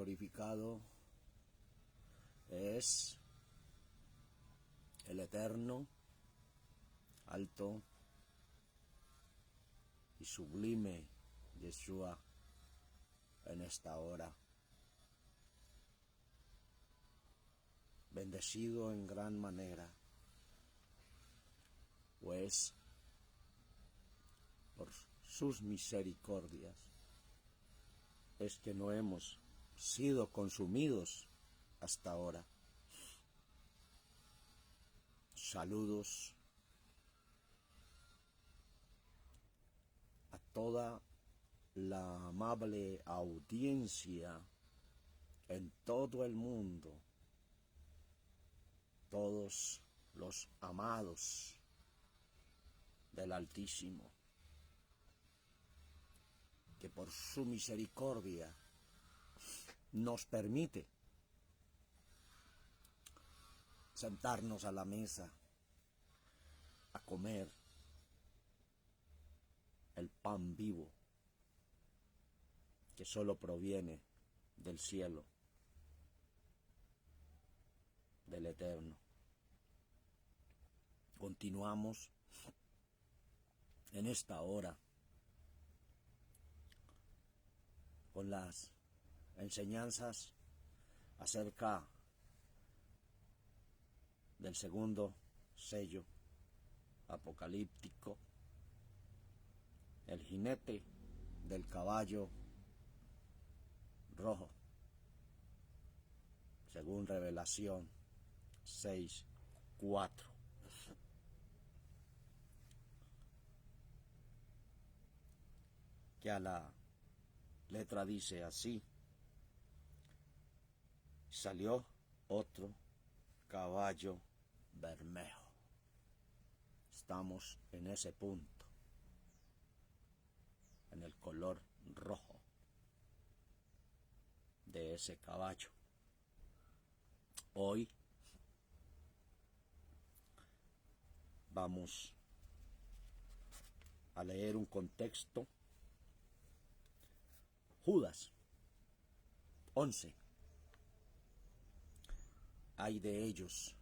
glorificado es el eterno, alto y sublime Yeshua en esta hora. Bendecido en gran manera, pues por sus misericordias es que no hemos sido consumidos hasta ahora. Saludos a toda la amable audiencia en todo el mundo, todos los amados del Altísimo, que por su misericordia nos permite sentarnos a la mesa a comer el pan vivo que solo proviene del cielo, del Eterno. Continuamos en esta hora con las enseñanzas acerca del segundo sello apocalíptico, el jinete del caballo rojo, según Revelación 6:4. Que a la letra dice así: salió otro caballo bermejo. Estamos en ese punto, en el color rojo de ese caballo. Hoy vamos a leer un contexto. Judas 11. Ay de ellos,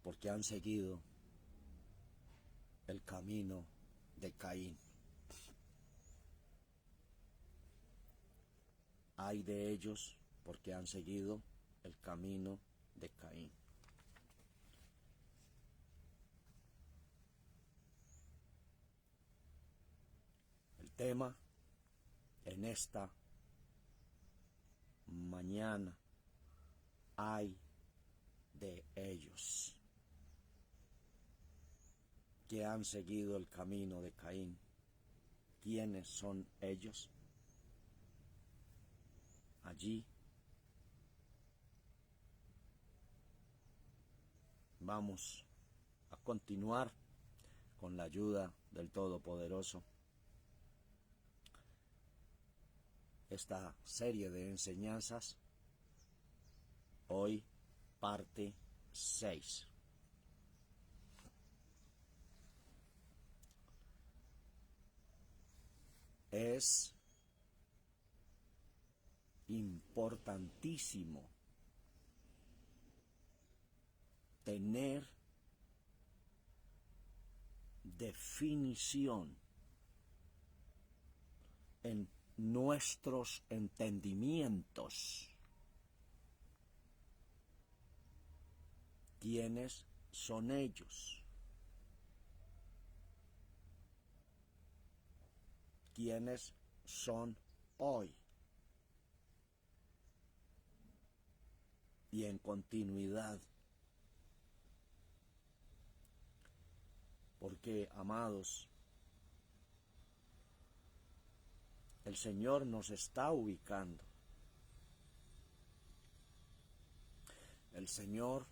porque han seguido el camino de Caín. Ay de ellos, porque han seguido el camino de Caín. El tema en esta mañana: ay de ellos que han seguido el camino de Caín. ¿Quiénes son ellos? Allí vamos a continuar con la ayuda del Todopoderoso esta serie de enseñanzas. Hoy parte 6. Es importantísimo tener definición en nuestros entendimientos. ¿Quiénes son ellos? ¿Quiénes son hoy? Y en continuidad. Porque, amados, el Señor nos está ubicando. El Señor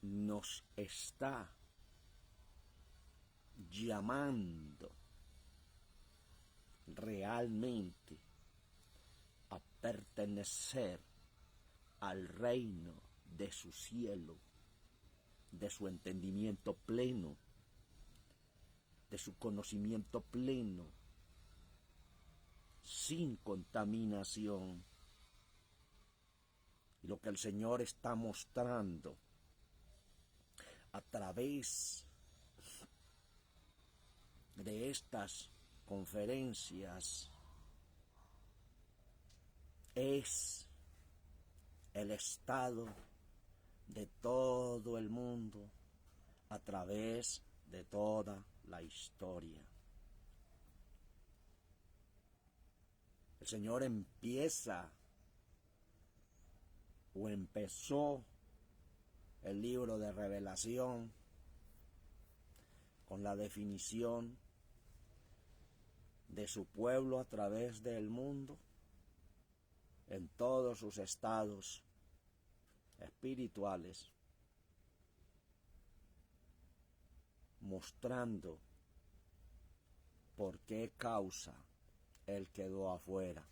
nos está llamando realmente a pertenecer al reino de su cielo, de su entendimiento pleno, de su conocimiento pleno, sin contaminación. Y lo que el Señor está mostrando a través de estas conferencias es el estado de todo el mundo a través de toda la historia. El Señor empezó el libro de Revelación con la definición de su pueblo a través del mundo en todos sus estados espirituales, mostrando por qué causa él quedó afuera.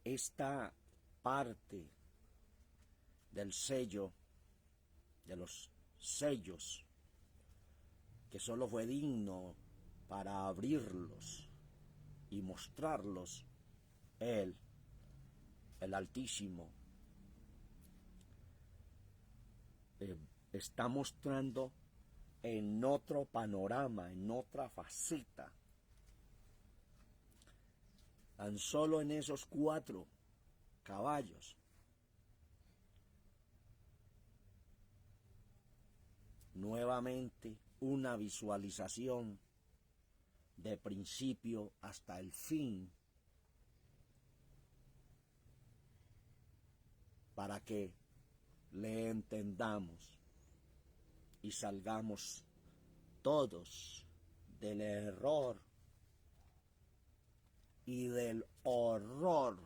Esta parte del sello, de los sellos, que solo fue digno para abrirlos y mostrarlos él, el Altísimo, está mostrando en otro panorama, en otra faceta. Tan solo en esos 4 caballos nuevamente una visualización de principio hasta el fin, para que le entendamos y salgamos todos del error y del horror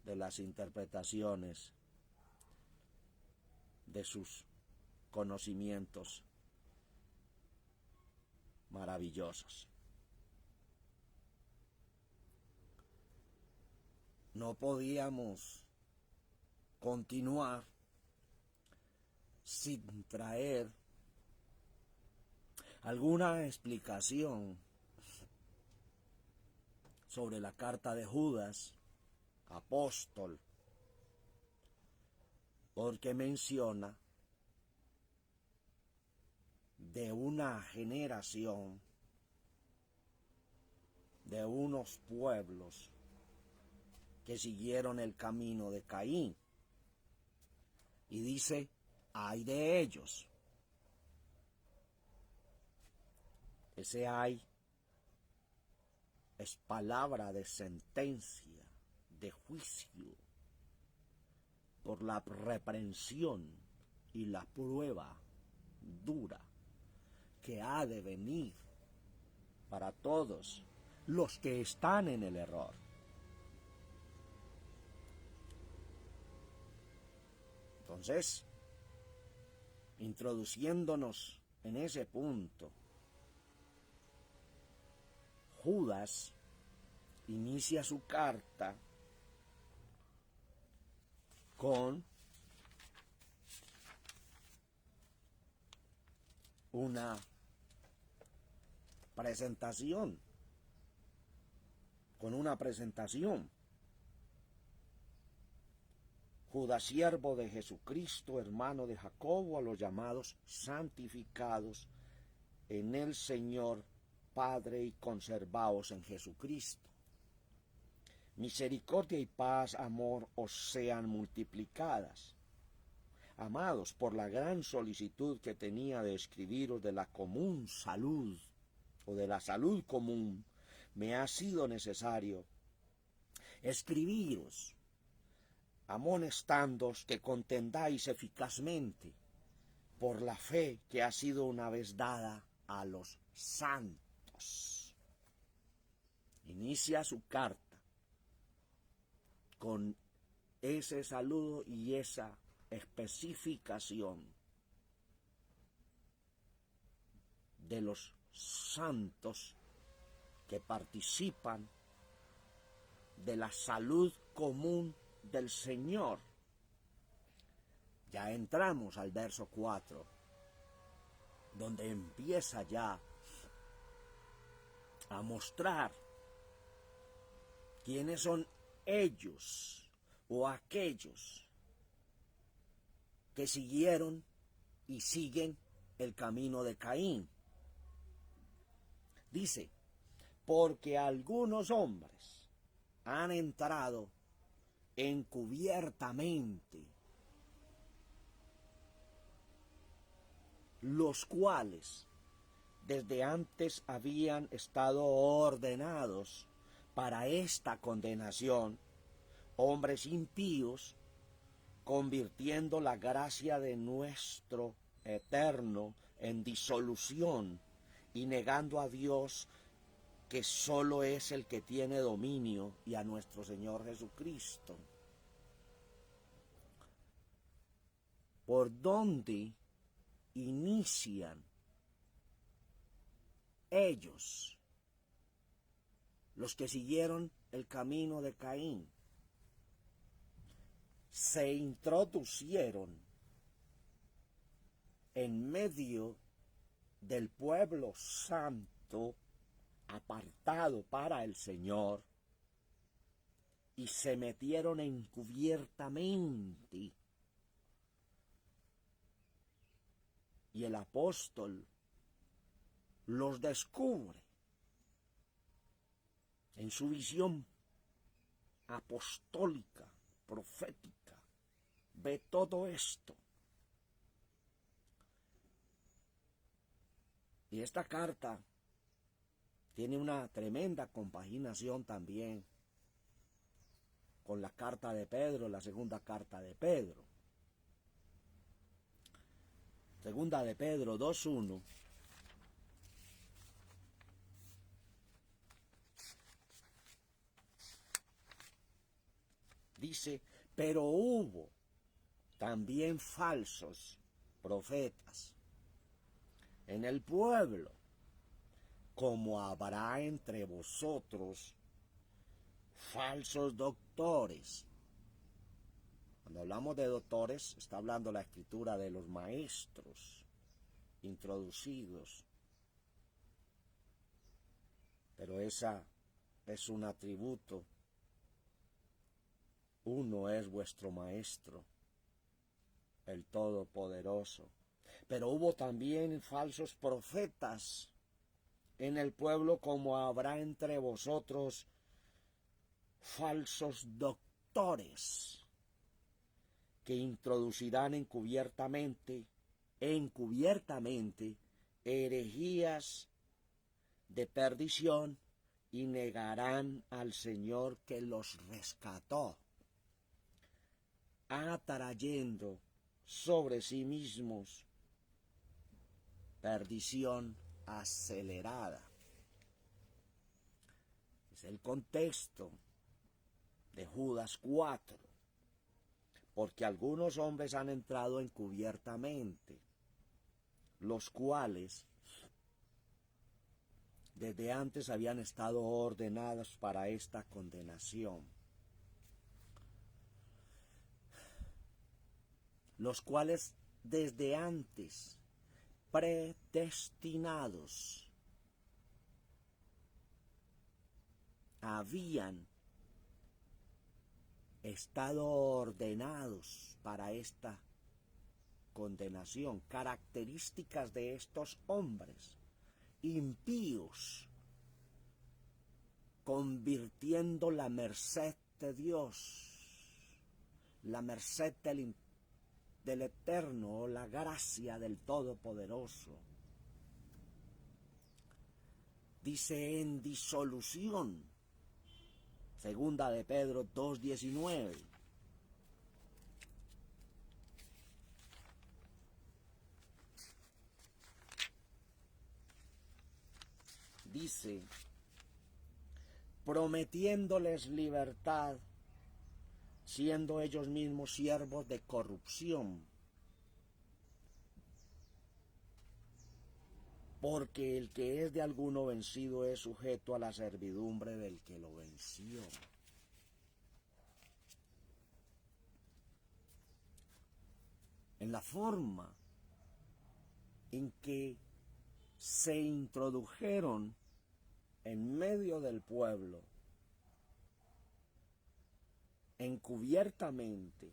de las interpretaciones de sus conocimientos maravillosos. No podíamos continuar sin traer alguna explicación sobre la carta de Judas, apóstol, porque menciona de una generación, de unos pueblos que siguieron el camino de Caín. Y dice, ay de ellos. Ese ay es palabra de sentencia, de juicio, por la reprensión y la prueba dura que ha de venir para todos los que están en el error. Entonces, introduciéndonos en ese punto, Judas inicia su carta con una presentación, Judas, siervo de Jesucristo, hermano de Jacobo, a los llamados santificados en el Señor Padre y conservaos en Jesucristo. Misericordia y paz, amor, os sean multiplicadas. Amados, por la gran solicitud que tenía de escribiros de la común salud, o de la salud común, me ha sido necesario escribiros, amonestándoos que contendáis eficazmente por la fe que ha sido una vez dada a los santos. Inicia su carta con ese saludo y esa especificación de los santos que participan de la salud común del Señor. Ya entramos al verso 4, donde empieza ya a mostrar quiénes son ellos o aquellos que siguieron y siguen el camino de Caín. Dice, porque algunos hombres han entrado encubiertamente, los cuales desde antes habían estado ordenados para esta condenación, hombres impíos, convirtiendo la gracia de nuestro Eterno en disolución y negando a Dios, que solo es el que tiene dominio, y a nuestro Señor Jesucristo. ¿Por dónde inician ellos, los que siguieron el camino de Caín? Se introducieron en medio del pueblo santo apartado para el Señor y se metieron encubiertamente. Y el apóstol los descubre en su visión apostólica, profética. Ve todo esto. Y esta carta tiene una tremenda compaginación también con la carta de Pedro, la segunda carta de Pedro. Segunda de Pedro 2:1. Dice, pero hubo también falsos profetas en el pueblo, como habrá entre vosotros falsos doctores. Cuando hablamos de doctores, está hablando la Escritura de los maestros introducidos. Pero esa es un atributo. Uno es vuestro Maestro, el Todopoderoso. Pero hubo también falsos profetas en el pueblo, como habrá entre vosotros falsos doctores, que introducirán encubiertamente herejías de perdición, y negarán al Señor que los rescató, atrayendo sobre sí mismos perdición acelerada. Es el contexto de Judas 4, porque algunos hombres han entrado encubiertamente, los cuales desde antes habían estado ordenados para esta condenación, los cuales desde antes predestinados habían estado ordenados para esta condenación. Características de estos hombres impíos, convirtiendo la merced de Dios, la merced del Eterno, la gracia del Todopoderoso, dice, en disolución. Segunda de Pedro 2:19. Dice, prometiéndoles libertad, siendo ellos mismos siervos de corrupción, porque el que es de alguno vencido es sujeto a la servidumbre del que lo venció. En la forma en que se introdujeron en medio del pueblo, encubiertamente,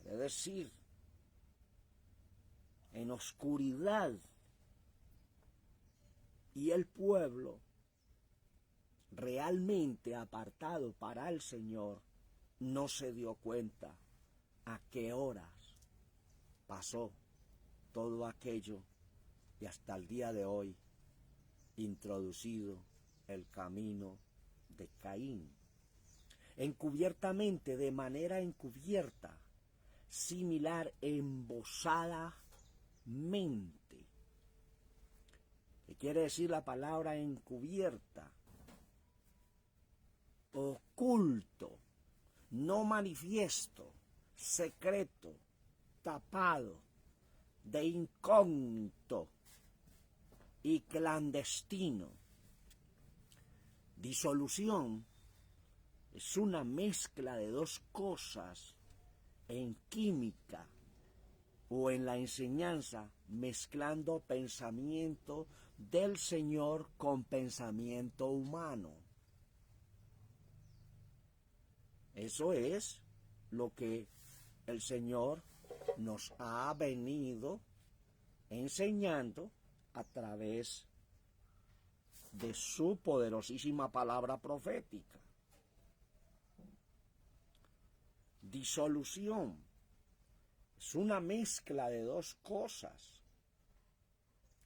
es decir, en oscuridad, y el pueblo realmente apartado para el Señor no se dio cuenta a qué horas pasó todo aquello y hasta el día de hoy introducido el camino de Caín. Encubiertamente, de manera encubierta, similar, embosadamente. ¿Qué quiere decir la palabra encubierta? Oculto, no manifiesto, secreto, tapado, de incógnito y clandestino. Disolución es una mezcla de dos cosas en química o en la enseñanza, mezclando pensamiento del Señor con pensamiento humano. Eso es lo que el Señor nos ha venido enseñando a través de su poderosísima palabra profética. Disolución es una mezcla de dos cosas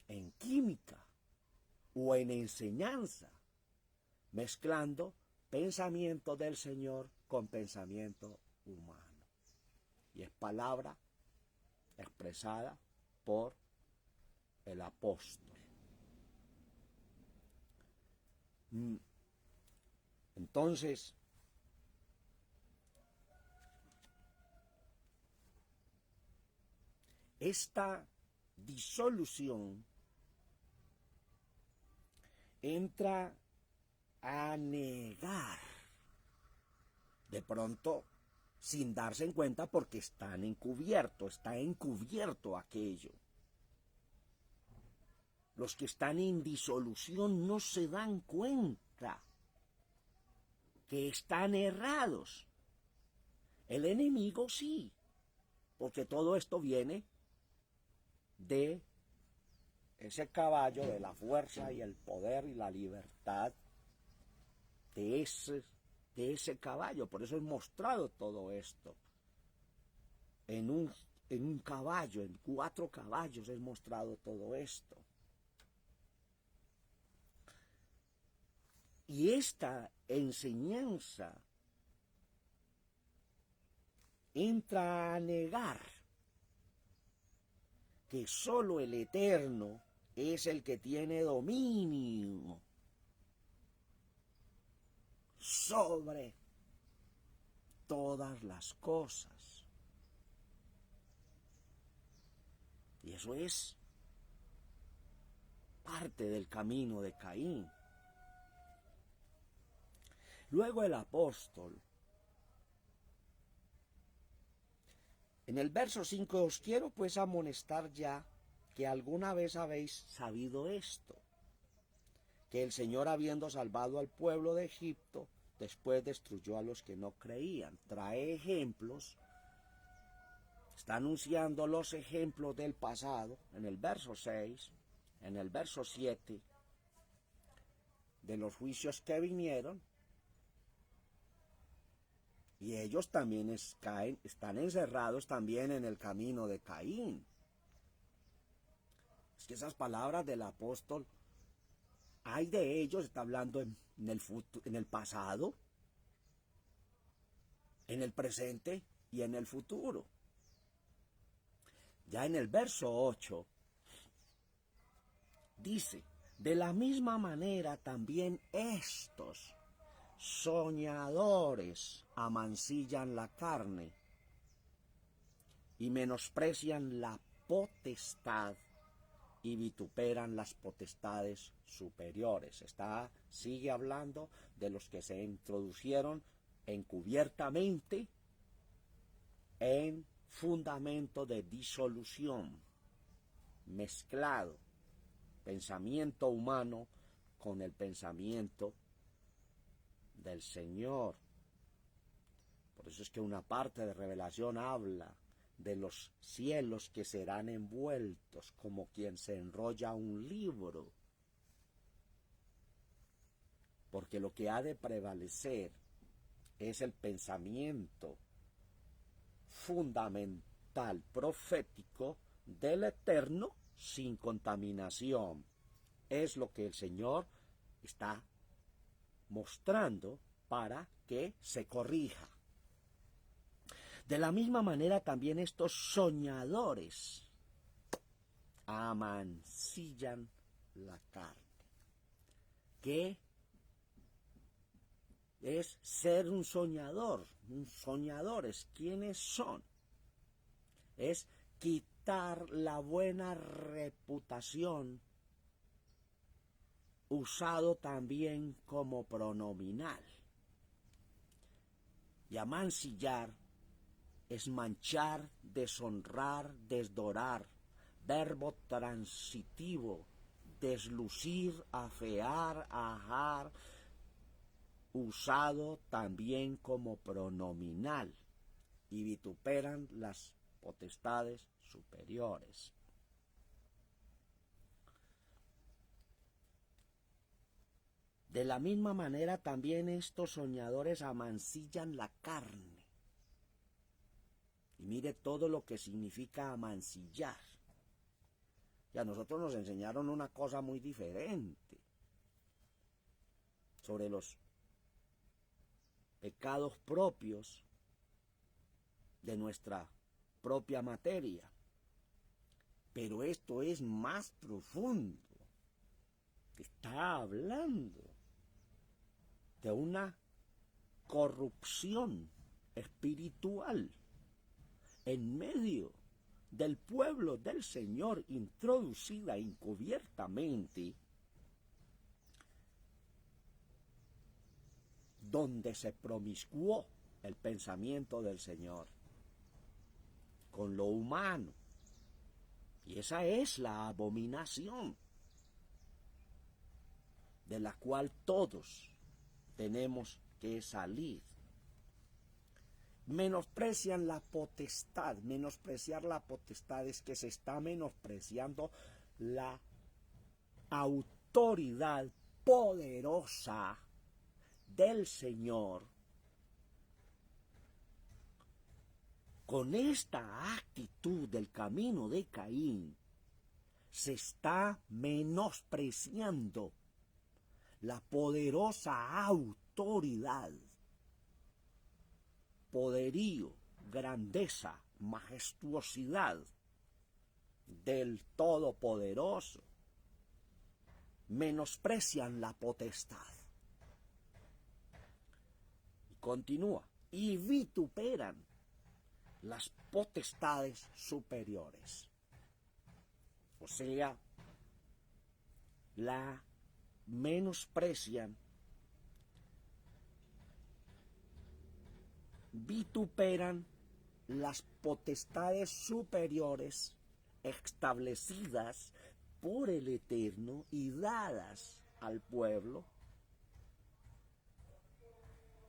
en química o en enseñanza, mezclando pensamiento del Señor con pensamiento humano. Y es palabra expresada por el apóstol. Entonces, esta disolución entra a negar, de pronto sin darse en cuenta porque está encubierto aquello. Los que están en disolución no se dan cuenta que están errados. El enemigo sí, porque todo esto viene de ese caballo de la fuerza y el poder y la libertad de ese caballo. Por eso es mostrado todo esto. En un caballo, en 4 caballos es mostrado todo esto. Y esta enseñanza entra a negar que solo el Eterno es el que tiene dominio sobre todas las cosas. Y eso es parte del camino de Caín. Luego el apóstol, en el verso 5, os quiero pues amonestar ya que alguna vez habéis sabido esto, que el Señor, habiendo salvado al pueblo de Egipto, después destruyó a los que no creían. Trae ejemplos, está anunciando los ejemplos del pasado, en el verso 6, en el verso 7, de los juicios que vinieron, y ellos también están encerrados también en el camino de Caín. Es que esas palabras del apóstol, hay de ellos, está hablando en el pasado, en el presente y en el futuro. Ya en el verso 8 dice, de la misma manera también estos soñadores amancillan la carne y menosprecian la potestad y vituperan las potestades superiores. Sigue hablando de los que se introducieron encubiertamente en fundamento de disolución, mezclado pensamiento humano con el pensamiento del Señor. Por eso es que una parte de Revelación habla de los cielos que serán envueltos como quien se enrolla un libro. Porque lo que ha de prevalecer es el pensamiento fundamental, profético del Eterno sin contaminación. Es lo que el Señor está mostrando para que se corrija. De la misma manera también estos soñadores amancillan la carne. ¿Qué es ser un soñador? Soñadores, ¿quiénes son? Es quitar la buena reputación, usado también como pronominal. Y amancillar es manchar, deshonrar, desdorar, verbo transitivo, deslucir, afear, ajar, usado también como pronominal, y vituperan las potestades superiores. De la misma manera también estos soñadores amancillan la carne. Y mire todo lo que significa amancillar. Y a nosotros nos enseñaron una cosa muy diferente sobre los pecados propios de nuestra propia materia. Pero esto es más profundo. Está hablando de una corrupción espiritual en medio del pueblo del Señor, introducida encubiertamente, donde se promiscuó el pensamiento del Señor con lo humano. Y esa es la abominación de la cual todos tenemos que salir. Menosprecian la potestad. Menospreciar la potestad es que se está menospreciando la autoridad poderosa del Señor. Con esta actitud del camino de Caín, se está menospreciando la poderosa autoridad, poderío, grandeza, majestuosidad del Todopoderoso. Menosprecian la potestad. Y continúa. Y vituperan las potestades superiores. O sea, la menosprecian, vituperan las potestades superiores establecidas por el Eterno y dadas al pueblo,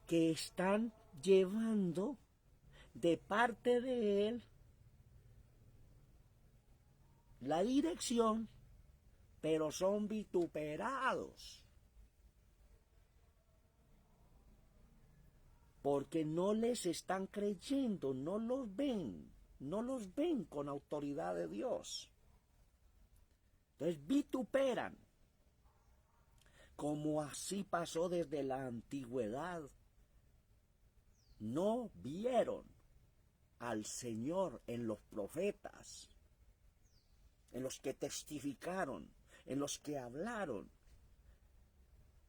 que están llevando de parte de él la dirección, pero son vituperados porque no les están creyendo, no los ven con autoridad de Dios. Entonces vituperan, como así pasó desde la antigüedad. No vieron al Señor en los profetas, en los que testificaron, en los que hablaron.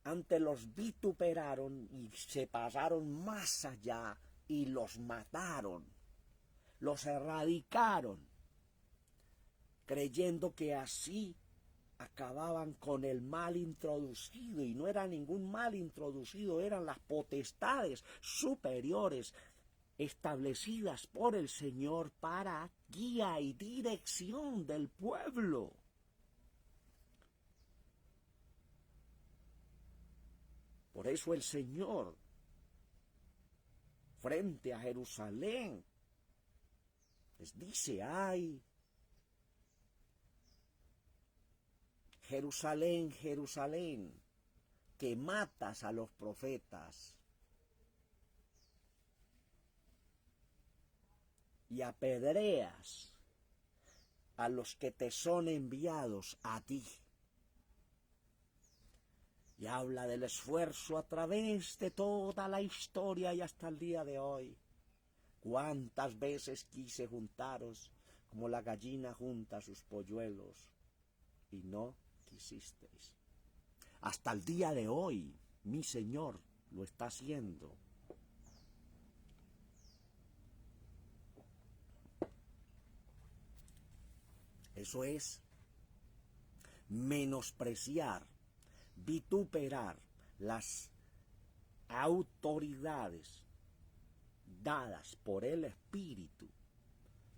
Antes los vituperaron y se pasaron más allá y los mataron, los erradicaron, creyendo que así acababan con el mal introducido, y no era ningún mal introducido, eran las potestades superiores establecidas por el Señor para guía y dirección del pueblo. Por eso el Señor, frente a Jerusalén, les dice: ay, Jerusalén, Jerusalén, que matas a los profetas y apedreas a los que te son enviados a ti. Y habla del esfuerzo a través de toda la historia y hasta el día de hoy. Cuántas veces quise juntaros como la gallina junta sus polluelos y no quisisteis. Hasta el día de hoy mi Señor lo está haciendo. Eso es menospreciar, vituperar las autoridades dadas por el Espíritu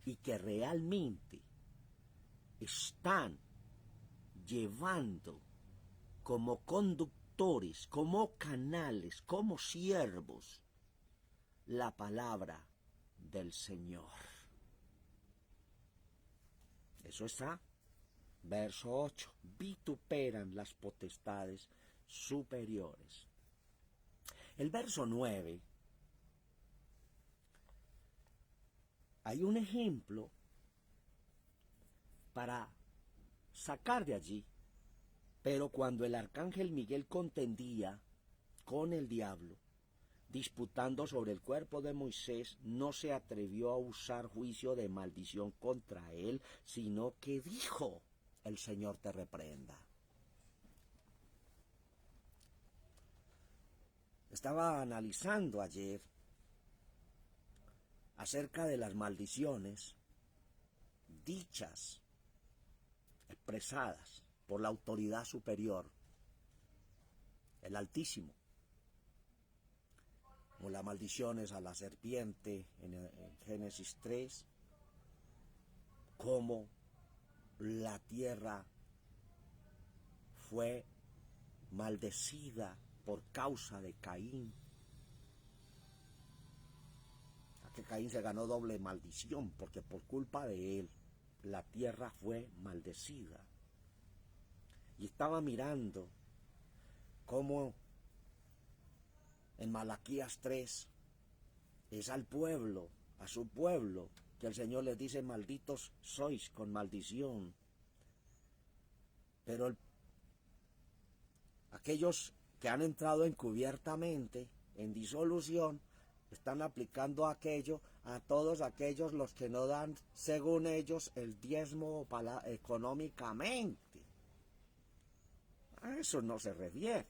y que realmente están llevando como conductores, como canales, como siervos, la palabra del Señor. Eso está. Verso 8. Vituperan las potestades superiores. El verso 9. Hay un ejemplo para sacar de allí. Pero cuando el arcángel Miguel contendía con el diablo, disputando sobre el cuerpo de Moisés, no se atrevió a usar juicio de maldición contra él, sino que dijo: el Señor te reprenda. Estaba analizando ayer acerca de las maldiciones dichas, expresadas por la autoridad superior, el Altísimo, como las maldiciones a la serpiente en Génesis 3, como la tierra fue maldecida por causa de Caín, que Caín se ganó doble maldición, porque por culpa de él la tierra fue maldecida. Y estaba mirando cómo en Malaquías 3 es al pueblo, a su pueblo, que el Señor les dice: malditos sois con maldición. Pero aquellos que han entrado encubiertamente en disolución están aplicando aquello a todos aquellos los que no dan, según ellos, el diezmo económicamente. A eso no se refiere.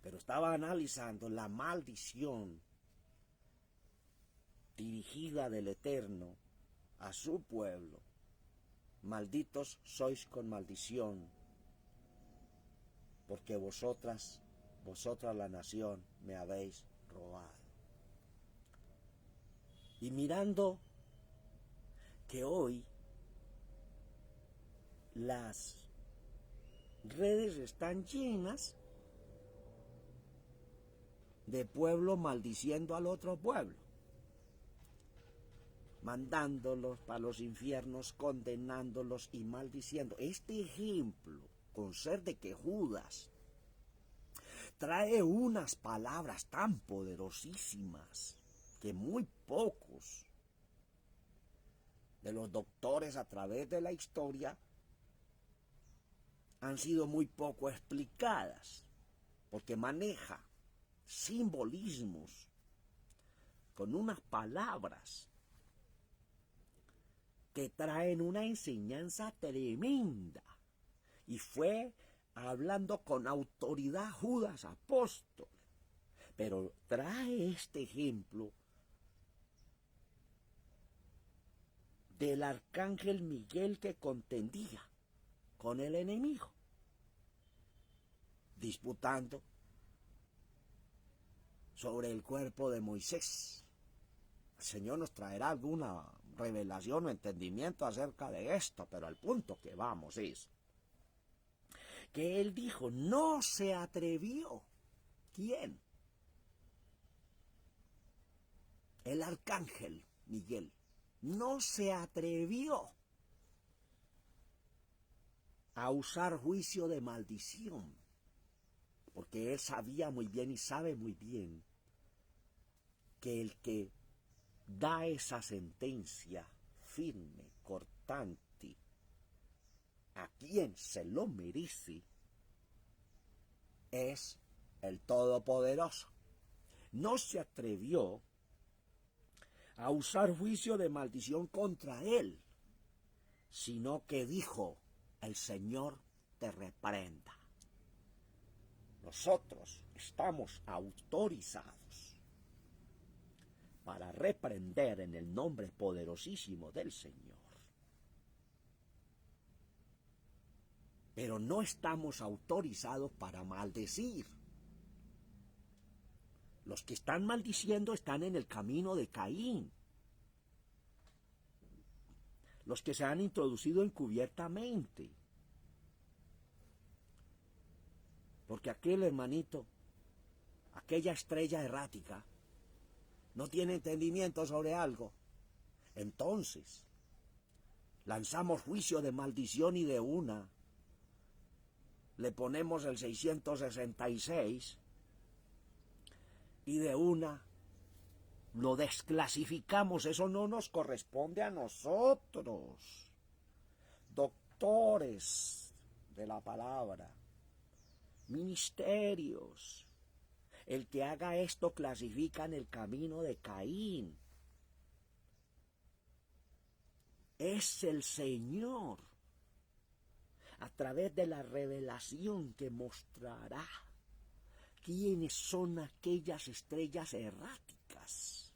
Pero estaba analizando la maldición dirigida del Eterno a su pueblo. Malditos sois con maldición, porque vosotras la nación me habéis robado. Y mirando que hoy las redes están llenas de pueblo maldiciendo al otro pueblo, mandándolos para los infiernos, condenándolos y maldiciendo. Este ejemplo, con ser de que Judas trae unas palabras tan poderosísimas que muy pocos de los doctores a través de la historia han sido muy poco explicadas, porque maneja simbolismos con unas palabras que traen una enseñanza tremenda. Y fue hablando con autoridad Judas apóstol, pero trae este ejemplo del arcángel Miguel que contendía con el enemigo, disputando sobre el cuerpo de Moisés. El Señor nos traerá alguna revelación o entendimiento acerca de esto, pero al punto que vamos es que él dijo: no se atrevió ¿Quién? El arcángel Miguel no se atrevió a usar juicio de maldición, porque él sabía muy bien y sabe muy bien que el que da esa sentencia firme, cortante, a quien se lo merece, es el Todopoderoso. No se atrevió a usar juicio de maldición contra él, sino que dijo: el Señor te reprenda. Nosotros estamos autorizados para reprender en el nombre poderosísimo del Señor. Pero no estamos autorizados para maldecir. Los que están maldiciendo están en el camino de Caín. Los que se han introducido encubiertamente. Porque aquel hermanito, aquella estrella errática, no tiene entendimiento sobre algo. Entonces, lanzamos juicio de maldición y de una le ponemos el 666 y de una lo desclasificamos. Eso no nos corresponde a nosotros, doctores de la palabra, ministerios. El que haga esto clasifica en el camino de Caín. Es el Señor, a través de la revelación, que mostrará quiénes son aquellas estrellas erráticas,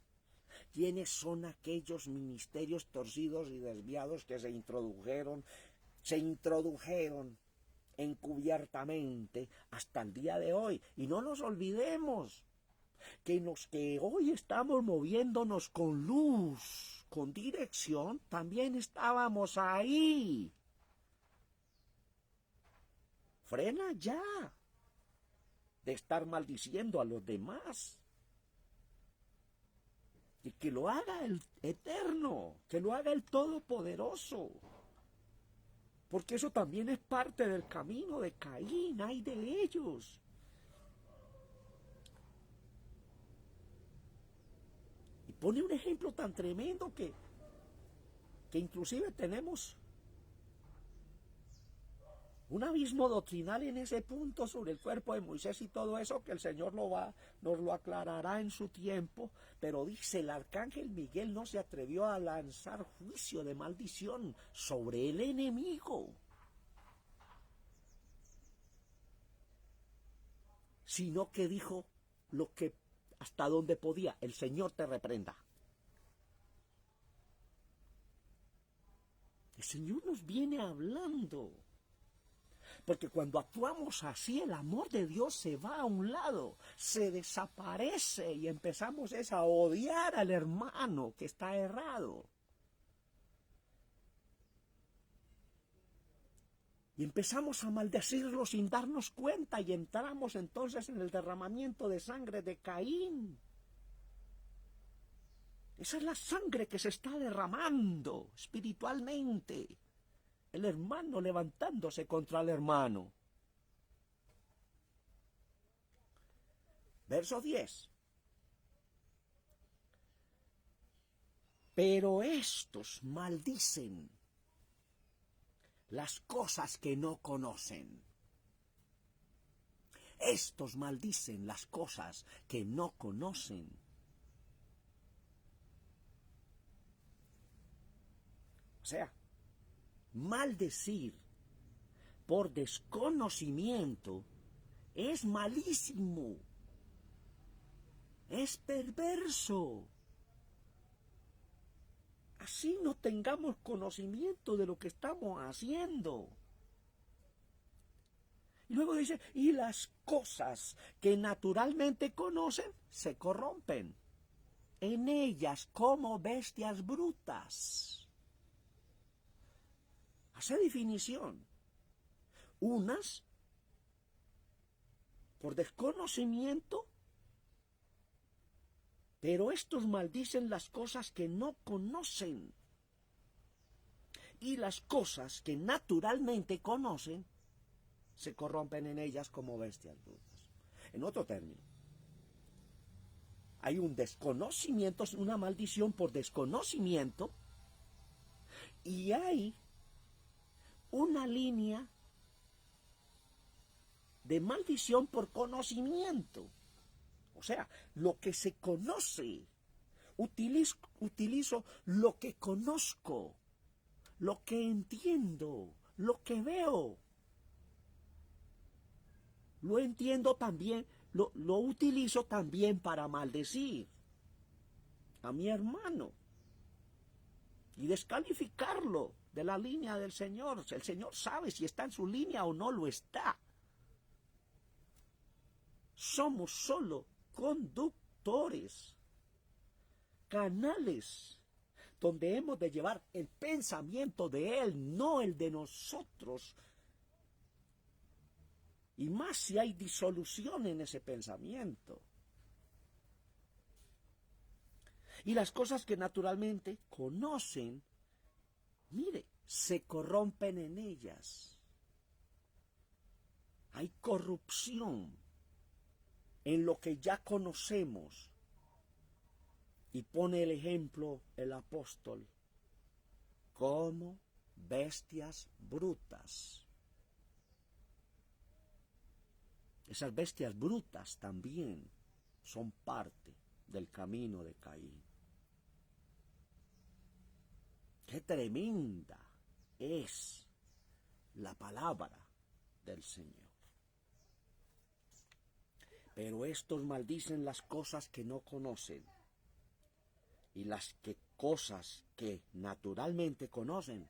quiénes son aquellos ministerios torcidos y desviados que se introdujeron encubiertamente hasta el día de hoy. Y no nos olvidemos que los que hoy estamos moviéndonos con luz, con dirección, también estábamos ahí. Frena ya de estar maldiciendo a los demás. Y que lo haga el Eterno, que lo haga el Todopoderoso. Porque eso también es parte del camino de Caín, hay de ellos. Y pone un ejemplo tan tremendo que inclusive tenemos un abismo doctrinal en ese punto sobre el cuerpo de Moisés y todo eso, que el Señor nos lo aclarará en su tiempo. Pero dice, el arcángel Miguel no se atrevió a lanzar juicio de maldición sobre el enemigo, sino que dijo lo que hasta donde podía: el Señor te reprenda. El Señor nos viene hablando. Porque cuando actuamos así, el amor de Dios se va a un lado, se desaparece y empezamos a odiar al hermano que está errado. Y empezamos a maldecirlo sin darnos cuenta y entramos entonces en el derramamiento de sangre de Caín. Esa es la sangre que se está derramando espiritualmente. El hermano levantándose contra el hermano. Verso 10. Pero estos maldicen las cosas que no conocen. Estos maldicen las cosas que no conocen. O sea, maldecir por desconocimiento es malísimo, es perverso. Así no tengamos conocimiento de lo que estamos haciendo. Y luego dice, y las cosas que naturalmente conocen se corrompen en ellas como bestias brutas. Hace definición. Unas por desconocimiento, pero estos maldicen las cosas que no conocen, y las cosas que naturalmente conocen se corrompen en ellas como bestias brutas. En otro término, hay un desconocimiento, una maldición por desconocimiento, y hay una línea de maldición por conocimiento. O sea, lo que se conoce, utilizo lo que conozco, lo que entiendo, lo que veo. Lo entiendo también, lo utilizo también para maldecir a mi hermano y descalificarlo de la línea del Señor. El Señor sabe si está en su línea o no lo está. Somos solo conductores, canales, donde hemos de llevar el pensamiento de Él, no el de nosotros. Y más si hay disolución en ese pensamiento. Y las cosas que naturalmente conocen, mire, se corrompen en ellas. Hay corrupción en lo que ya conocemos. Y pone el ejemplo el apóstol como bestias brutas. Esas bestias brutas también son parte del camino de Caín. Qué tremenda es la palabra del Señor. Pero estos maldicen las cosas que no conocen, y las cosas que naturalmente conocen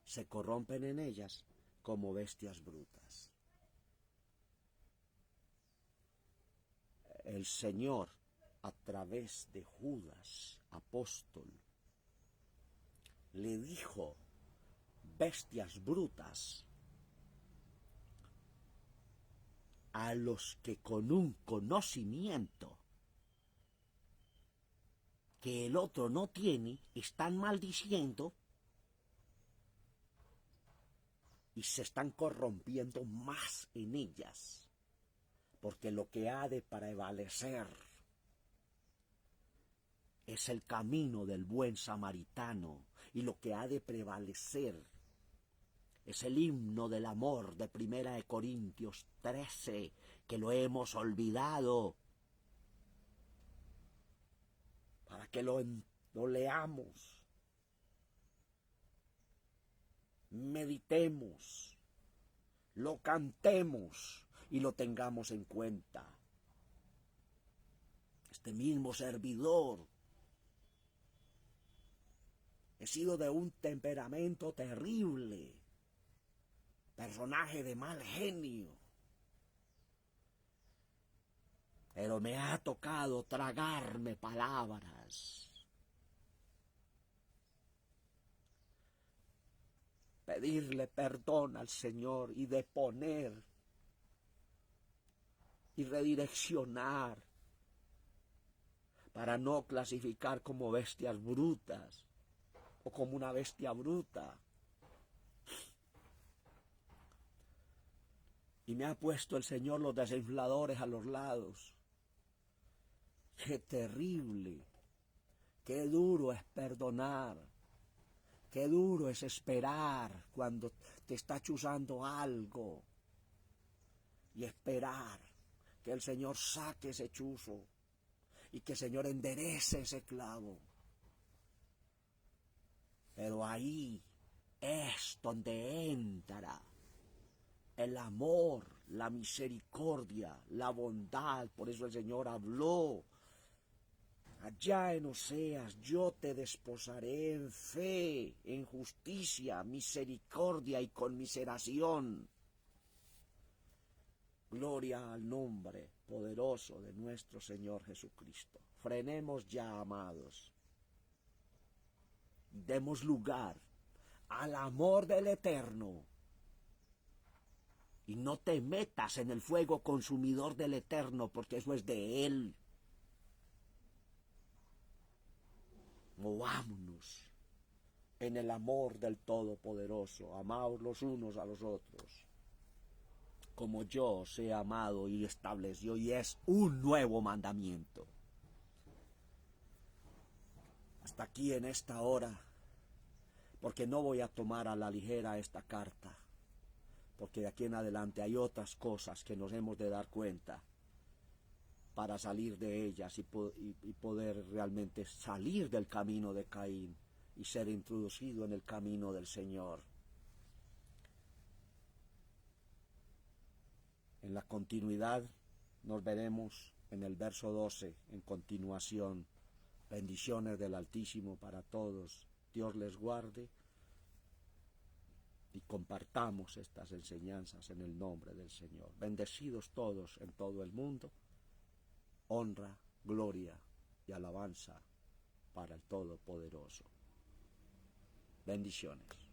se corrompen en ellas como bestias brutas. El Señor, a través de Judas, apóstol, le dijo bestias brutas a los que con un conocimiento que el otro no tiene, están maldiciendo y se están corrompiendo más en ellas, porque lo que ha de prevalecer es el camino del buen samaritano, y lo que ha de prevalecer es el himno del amor de 1 Corintios 13, que lo hemos olvidado, para que lo leamos, meditemos, lo cantemos y lo tengamos en cuenta. Este mismo servidor he sido de un temperamento terrible, personaje de mal genio, pero me ha tocado tragarme palabras, pedirle perdón al Señor y deponer y redireccionar para no clasificar como bestias brutas o como una bestia bruta. Y me ha puesto el Señor los desinfladores a los lados. Qué terrible, qué duro es perdonar, qué duro es esperar cuando te está chuzando algo y esperar que el Señor saque ese chuzo y que el Señor enderece ese clavo. Pero ahí es donde entra el amor, la misericordia, la bondad. Por eso el Señor habló allá en Oseas: yo te desposaré en fe, en justicia, misericordia y conmiseración. Gloria al nombre poderoso de nuestro Señor Jesucristo. Frenemos ya, amados. Demos lugar al amor del Eterno, Y no te metas en el fuego consumidor del Eterno, porque eso es de Él. Movámonos en el amor del Todopoderoso, amaos los unos a los otros, como yo os he amado y estableció, y es un nuevo mandamiento. Hasta aquí en esta hora, porque no voy a tomar a la ligera esta carta, porque de aquí en adelante hay otras cosas que nos hemos de dar cuenta para salir de ellas y poder realmente salir del camino de Caín y ser introducido en el camino del Señor. En la continuidad nos veremos en el verso 12, en continuación. Bendiciones del Altísimo para todos. Dios les guarde y compartamos estas enseñanzas en el nombre del Señor. Bendecidos todos en todo el mundo. Honra, gloria y alabanza para el Todopoderoso. Bendiciones.